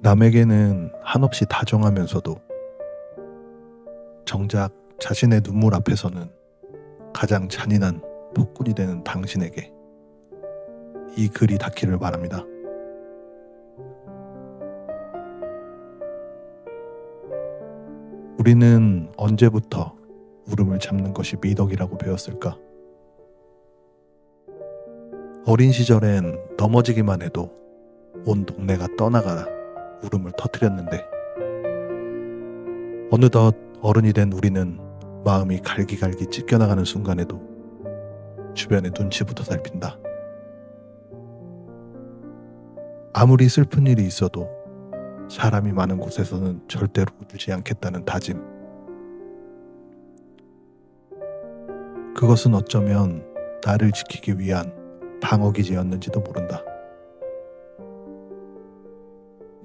남에게는 한없이 다정하면서도 정작 자신의 눈물 앞에서는 가장 잔인한 폭군이 되는 당신에게 이 글이 닿기를 바랍니다. 우리는 언제부터 울음을 참는 것이 미덕이라고 배웠을까? 어린 시절엔 넘어지기만 해도 온 동네가 떠나가 울음을 터뜨렸는데 어느덧 어른이 된 우리는 마음이 갈기갈기 찢겨나가는 순간에도 주변의 눈치부터 살핀다. 아무리 슬픈 일이 있어도 사람이 많은 곳에서는 절대로 울지 않겠다는 다짐. 그것은 어쩌면 나를 지키기 위한 방어기제였는지도 모른다.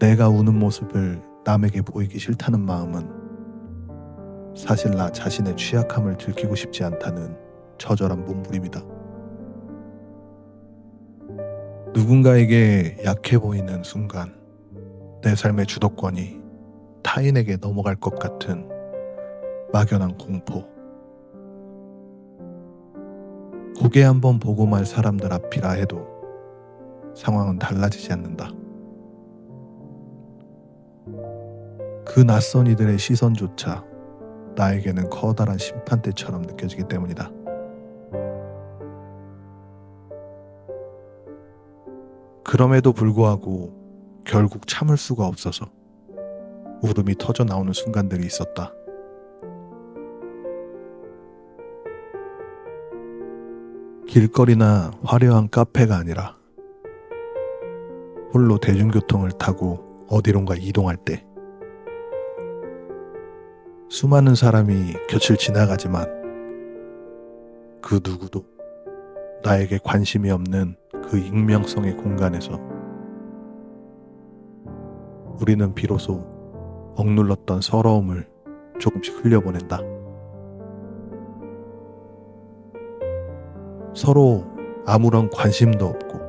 내가 우는 모습을 남에게 보이기 싫다는 마음은 사실 나 자신의 취약함을 들키고 싶지 않다는 처절한 몸부림이다. 누군가에게 약해 보이는 순간 내 삶의 주도권이 타인에게 넘어갈 것 같은 막연한 공포. 고개 한번 보고 말 사람들 앞이라 해도 상황은 달라지지 않는다. 그 낯선 이들의 시선조차 나에게는 커다란 심판대처럼 느껴지기 때문이다. 그럼에도 불구하고 결국 참을 수가 없어서 울음이 터져 나오는 순간들이 있었다. 길거리나 화려한 카페가 아니라 홀로 대중교통을 타고 어디론가 이동할 때 수많은 사람이 곁을 지나가지만 그 누구도 나에게 관심이 없는 그 익명성의 공간에서 우리는 비로소 억눌렀던 서러움을 조금씩 흘려보낸다. 서로 아무런 관심도 없고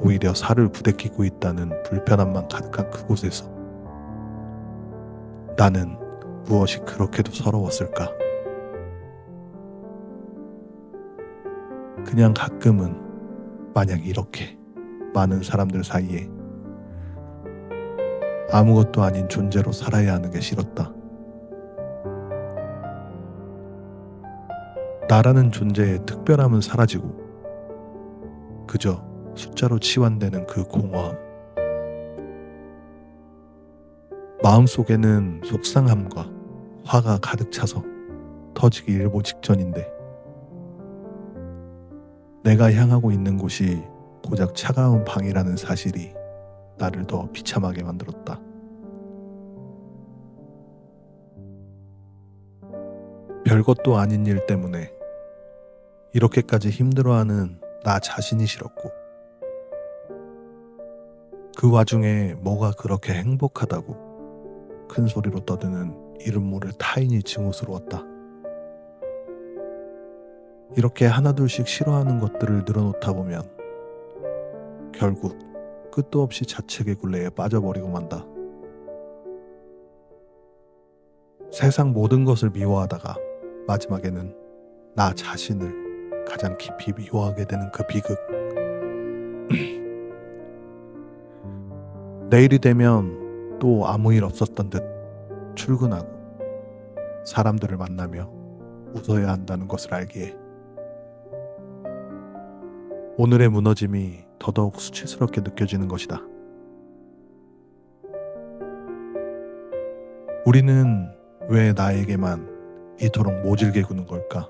오히려 살을 부대끼고 있다는 불편함만 가득한 그곳에서 나는 무엇이 그렇게도 서러웠을까? 그냥 가끔은 만약 이렇게 많은 사람들 사이에 아무것도 아닌 존재로 살아야 하는 게 싫었다. 나라는 존재의 특별함은 사라지고 그저 숫자로 치환되는 그 공허함. 마음속에는 속상함과 화가 가득 차서 터지기 일보 직전인데 내가 향하고 있는 곳이 고작 차가운 방이라는 사실이 나를 더 비참하게 만들었다. 별것도 아닌 일 때문에 이렇게까지 힘들어하는 나 자신이 싫었고 그 와중에 뭐가 그렇게 행복하다고 큰 소리로 떠드는 이름 모를 타인이 증오스러웠다. 이렇게 하나둘씩 싫어하는 것들을 늘어놓다 보면 결국 끝도 없이 자책의 굴레에 빠져버리고 만다. 세상 모든 것을 미워하다가 마지막에는 나 자신을 가장 깊이 미워하게 되는 그 비극. 내일이 되면 또 아무 일 없었던 듯 출근하고 사람들을 만나며 웃어야 한다는 것을 알기에 오늘의 무너짐이 더더욱 수치스럽게 느껴지는 것이다. 우리는 왜 나에게만 이토록 모질게 구는 걸까?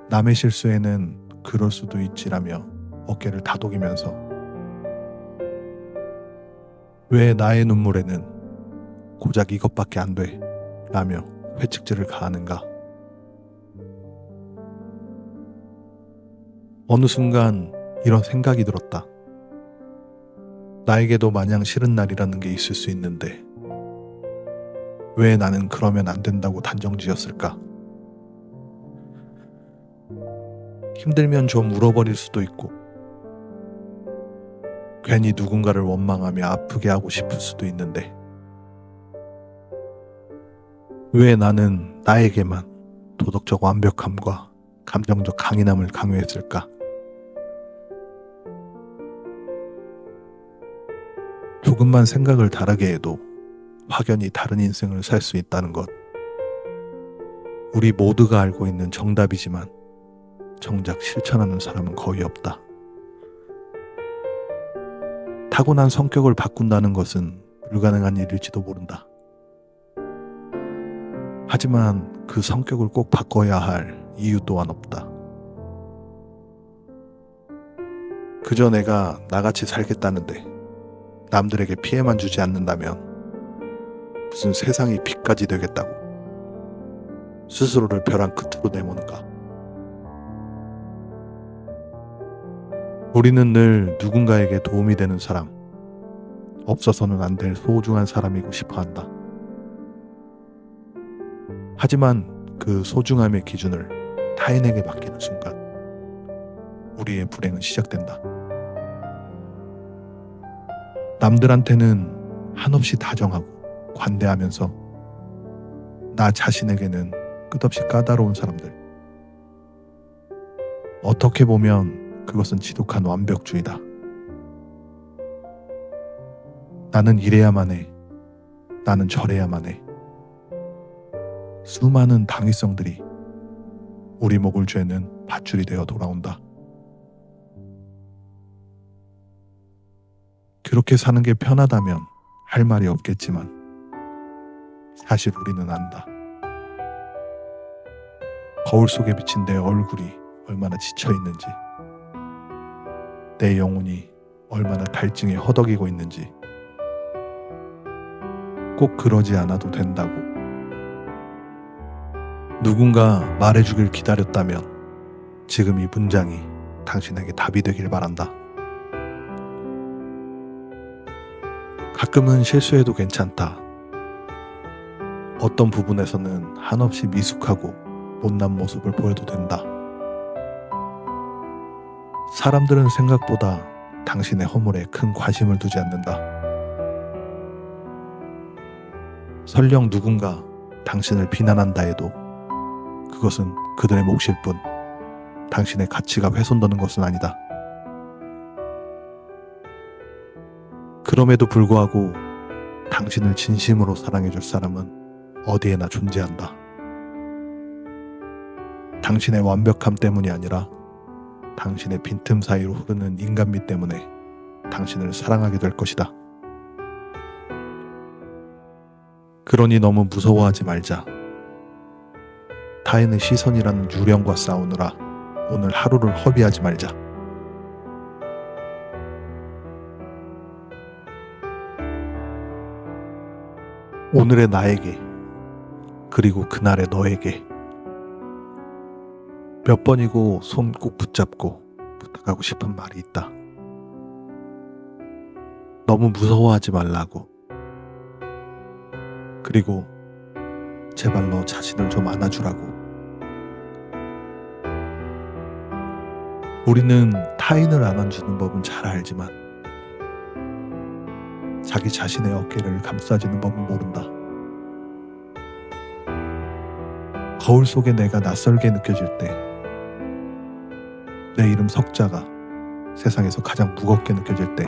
남의 실수에는 그럴 수도 있지라며 어깨를 다독이면서 왜 나의 눈물에는 고작 이것밖에 안 돼 라며 회칙질을 가하는가? 어느 순간 이런 생각이 들었다. 나에게도 마냥 싫은 날이라는 게 있을 수 있는데 왜 나는 그러면 안 된다고 단정지었을까? 힘들면 좀 울어버릴 수도 있고 괜히 누군가를 원망하며 아프게 하고 싶을 수도 있는데 왜 나는 나에게만 도덕적 완벽함과 감정적 강인함을 강요했을까? 조금만 생각을 다르게 해도 확연히 다른 인생을 살 수 있다는 것. 우리 모두가 알고 있는 정답이지만 정작 실천하는 사람은 거의 없다. 타고난 성격을 바꾼다는 것은 불가능한 일일지도 모른다. 하지만 그 성격을 꼭 바꿔야 할 이유 또한 없다. 그저 내가 나같이 살겠다는데 남들에게 피해만 주지 않는다면 무슨 세상이 빛까지 되겠다고 스스로를 벼랑 끝으로 내모는가. 우리는 늘 누군가에게 도움이 되는 사람, 없어서는 안 될 소중한 사람이고 싶어 한다. 하지만 그 소중함의 기준을 타인에게 맡기는 순간 우리의 불행은 시작된다. 남들한테는 한없이 다정하고 관대하면서 나 자신에게는 끝없이 까다로운 사람들. 어떻게 보면 그것은 지독한 완벽주의다. 나는 이래야만 해. 나는 저래야만 해. 수많은 당위성들이 우리 목을 죄는 밧줄이 되어 돌아온다. 그렇게 사는 게 편하다면 할 말이 없겠지만 사실 우리는 안다. 거울 속에 비친 내 얼굴이 얼마나 지쳐 있는지, 내 영혼이 얼마나 갈증에 허덕이고 있는지. 꼭 그러지 않아도 된다고. 누군가 말해주길 기다렸다면 지금 이 문장이 당신에게 답이 되길 바란다. 가끔은 실수해도 괜찮다. 어떤 부분에서는 한없이 미숙하고 못난 모습을 보여도 된다. 사람들은 생각보다 당신의 허물에 큰 관심을 두지 않는다. 설령 누군가 당신을 비난한다 해도 그것은 그들의 몫일 뿐 당신의 가치가 훼손되는 것은 아니다. 그럼에도 불구하고 당신을 진심으로 사랑해줄 사람은 어디에나 존재한다. 당신의 완벽함 때문이 아니라 당신의 빈틈 사이로 흐르는 인간미 때문에 당신을 사랑하게 될 것이다. 그러니 너무 무서워하지 말자. 타인의 시선이라는 유령과 싸우느라 오늘 하루를 허비하지 말자. 오늘의 나에게, 그리고 그날의 너에게 몇 번이고 손 꼭 붙잡고 부탁하고 싶은 말이 있다. 너무 무서워하지 말라고. 그리고 제발 너 자신을 좀 안아주라고. 우리는 타인을 안아주는 법은 잘 알지만 자기 자신의 어깨를 감싸주는 법은 모른다. 거울 속에 내가 낯설게 느껴질 때, 내 이름 석자가 세상에서 가장 무겁게 느껴질 때,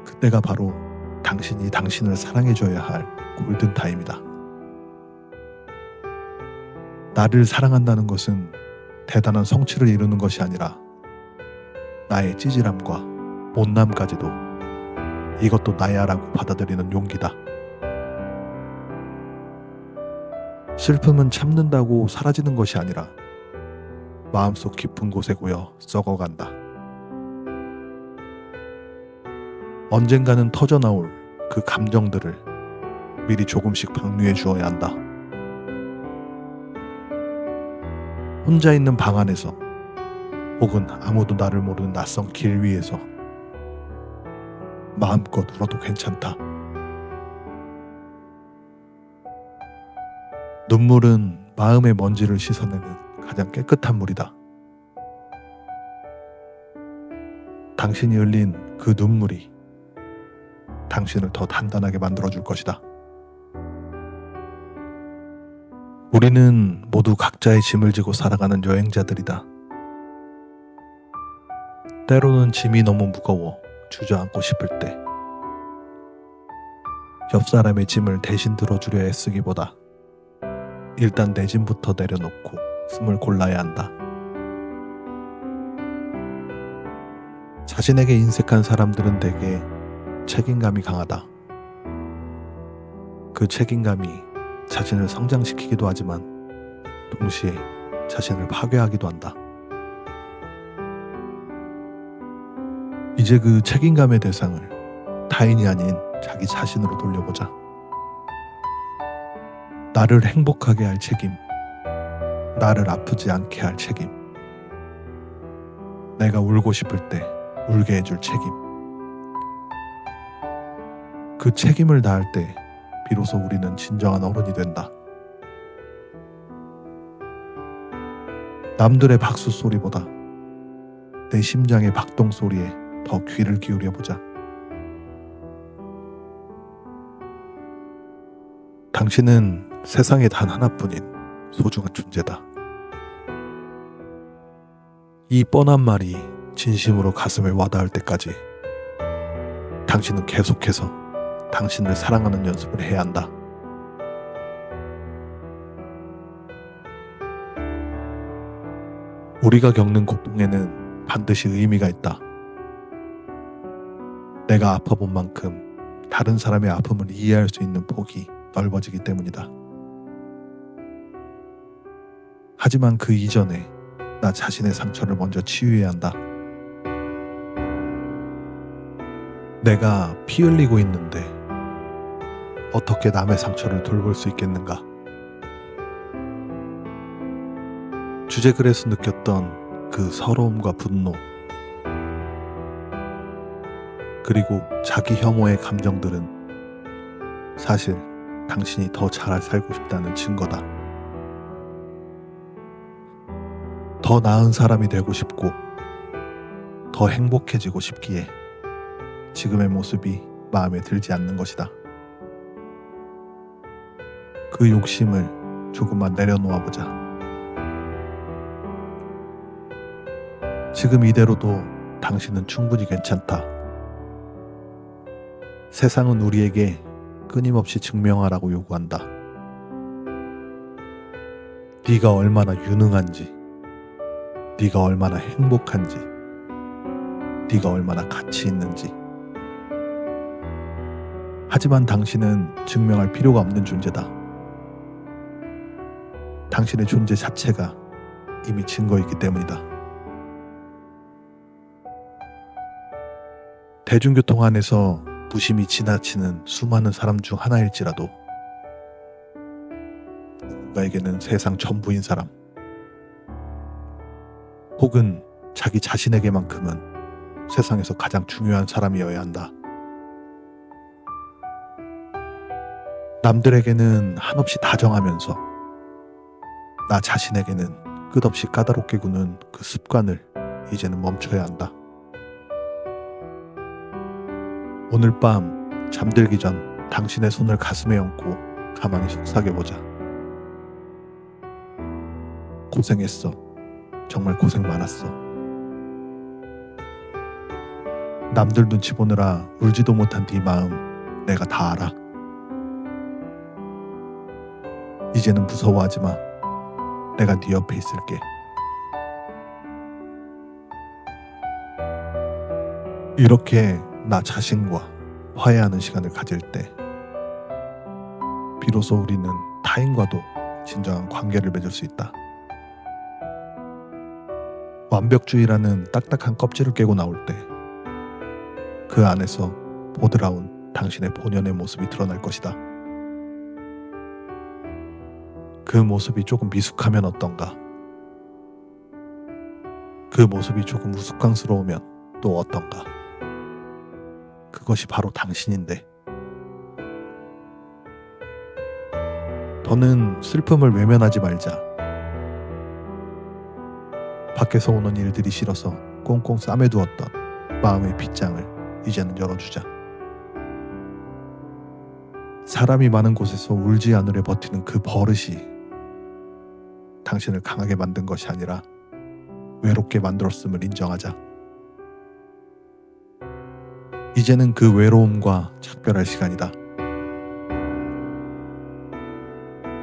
그때가 바로 당신이 당신을 사랑해줘야 할 골든타임이다. 나를 사랑한다는 것은 대단한 성취를 이루는 것이 아니라 나의 찌질함과 못남까지도 이것도 나야 라고 받아들이는 용기다. 슬픔은 참는다고 사라지는 것이 아니라 마음속 깊은 곳에 고여 썩어간다. 언젠가는 터져나올 그 감정들을 미리 조금씩 방류해 주어야 한다. 혼자 있는 방 안에서 혹은 아무도 나를 모르는 낯선 길 위에서 마음껏 울어도 괜찮다. 눈물은 마음의 먼지를 씻어내는 가장 깨끗한 물이다. 당신이 흘린 그 눈물이 당신을 더 단단하게 만들어줄 것이다. 우리는 모두 각자의 짐을 지고 살아가는 여행자들이다. 때로는 짐이 너무 무거워 주저앉고 싶을 때, 옆 사람의 짐을 대신 들어주려 애쓰기보다 일단 내 짐부터 내려놓고 숨을 골라야 한다. 자신에게 인색한 사람들은 대개 책임감이 강하다. 그 책임감이 자신을 성장시키기도 하지만 동시에 자신을 파괴하기도 한다. 이제 그 책임감의 대상을 타인이 아닌 자기 자신으로 돌려보자. 나를 행복하게 할 책임, 나를 아프지 않게 할 책임, 내가 울고 싶을 때 울게 해줄 책임. 그 책임을 다할 때 비로소 우리는 진정한 어른이 된다. 남들의 박수 소리보다 내 심장의 박동 소리에 더 귀를 기울여 보자. 당신은 세상에 단 하나뿐인 소중한 존재다. 이 뻔한 말이 진심으로 가슴에 와닿을 때까지 당신은 계속해서 당신을 사랑하는 연습을 해야 한다. 우리가 겪는 고통에는 반드시 의미가 있다. 내가 아파본 만큼 다른 사람의 아픔을 이해할 수 있는 폭이 넓어지기 때문이다. 하지만 그 이전에 나 자신의 상처를 먼저 치유해야 한다. 내가 피 흘리고 있는데 어떻게 남의 상처를 돌볼 수 있겠는가? 주제글에서 느꼈던 그 서러움과 분노, 그리고 자기 혐오의 감정들은 사실 당신이 더 잘 살고 싶다는 증거다. 더 나은 사람이 되고 싶고 더 행복해지고 싶기에 지금의 모습이 마음에 들지 않는 것이다. 그 욕심을 조금만 내려놓아 보자. 지금 이대로도 당신은 충분히 괜찮다. 세상은 우리에게 끊임없이 증명하라고 요구한다. 네가 얼마나 유능한지, 네가 얼마나 행복한지, 네가 얼마나 가치 있는지. 하지만 당신은 증명할 필요가 없는 존재다. 당신의 존재 자체가 이미 증거이기 때문이다. 대중교통 안에서 무심히 지나치는 수많은 사람 중 하나일지라도 누군가에게는 세상 전부인 사람, 혹은 자기 자신에게만큼은 세상에서 가장 중요한 사람이어야 한다. 남들에게는 한없이 다정하면서 나 자신에게는 끝없이 까다롭게 구는 그 습관을 이제는 멈춰야 한다. 오늘 밤 잠들기 전 당신의 손을 가슴에 얹고 가만히 속삭여보자. 고생했어. 정말 고생 많았어. 남들 눈치 보느라 울지도 못한 네 마음 내가 다 알아. 이제는 무서워하지 마. 내가 네 옆에 있을게. 이렇게 나 자신과 화해하는 시간을 가질 때 비로소 우리는 타인과도 진정한 관계를 맺을 수 있다. 완벽주의라는 딱딱한 껍질을 깨고 나올 때 그 안에서 보드라운 당신의 본연의 모습이 드러날 것이다. 그 모습이 조금 미숙하면 어떤가? 그 모습이 조금 우스꽝스러우면 또 어떤가? 그것이 바로 당신인데. 더는 슬픔을 외면하지 말자. 밖에서 오는 일들이 싫어서 꽁꽁 싸매두었던 마음의 빗장을 이제는 열어주자. 사람이 많은 곳에서 울지 않으려 버티는 그 버릇이 당신을 강하게 만든 것이 아니라 외롭게 만들었음을 인정하자. 이제는 그 외로움과 작별할 시간이다.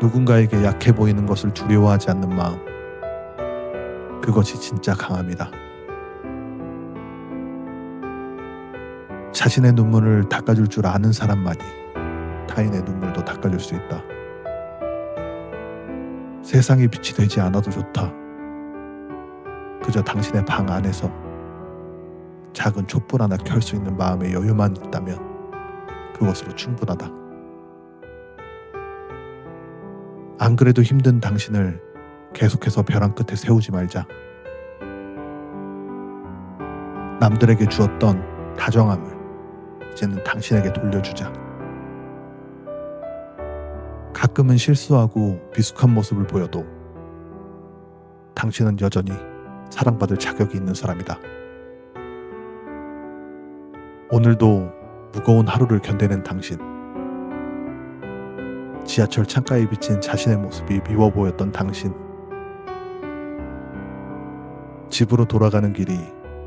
누군가에게 약해 보이는 것을 두려워하지 않는 마음, 그것이 진짜 강함이다. 자신의 눈물을 닦아줄 줄 아는 사람만이 타인의 눈물도 닦아줄 수 있다. 세상이 빛이 되지 않아도 좋다. 그저 당신의 방 안에서 작은 촛불 하나 켤 수 있는 마음의 여유만 있다면 그것으로 충분하다. 안 그래도 힘든 당신을 계속해서 벼랑 끝에 세우지 말자. 남들에게 주었던 다정함을 이제는 당신에게 돌려주자. 가끔은 실수하고 미숙한 모습을 보여도 당신은 여전히 사랑받을 자격이 있는 사람이다. 오늘도 무거운 하루를 견뎌낸 당신, 지하철 창가에 비친 자신의 모습이 미워 보였던 당신, 집으로 돌아가는 길이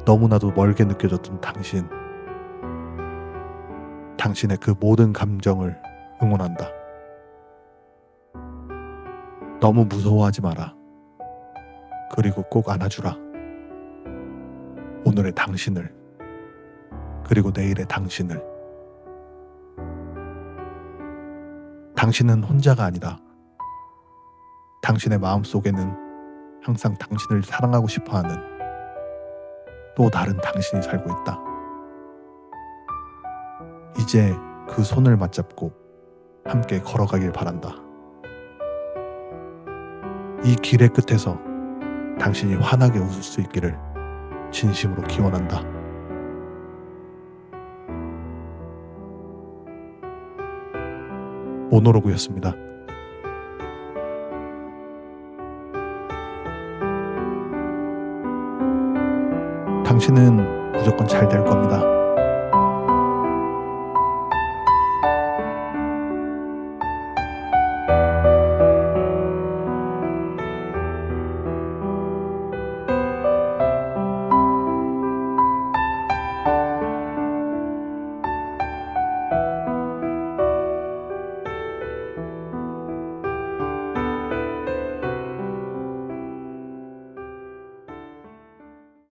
너무나도 멀게 느껴졌던 당신, 당신의 그 모든 감정을 응원한다. 너무 무서워하지 마라. 그리고 꼭 안아주라. 오늘의 당신을, 그리고 내일의 당신을. 당신은 혼자가 아니다. 당신의 마음속에는 항상 당신을 사랑하고 싶어하는 또 다른 당신이 살고 있다. 이제 그 손을 맞잡고 함께 걸어가길 바란다. 이 길의 끝에서 당신이 환하게 웃을 수 있기를 진심으로 기원한다. 모노로그였습니다. 당신은 무조건 잘 될 겁니다.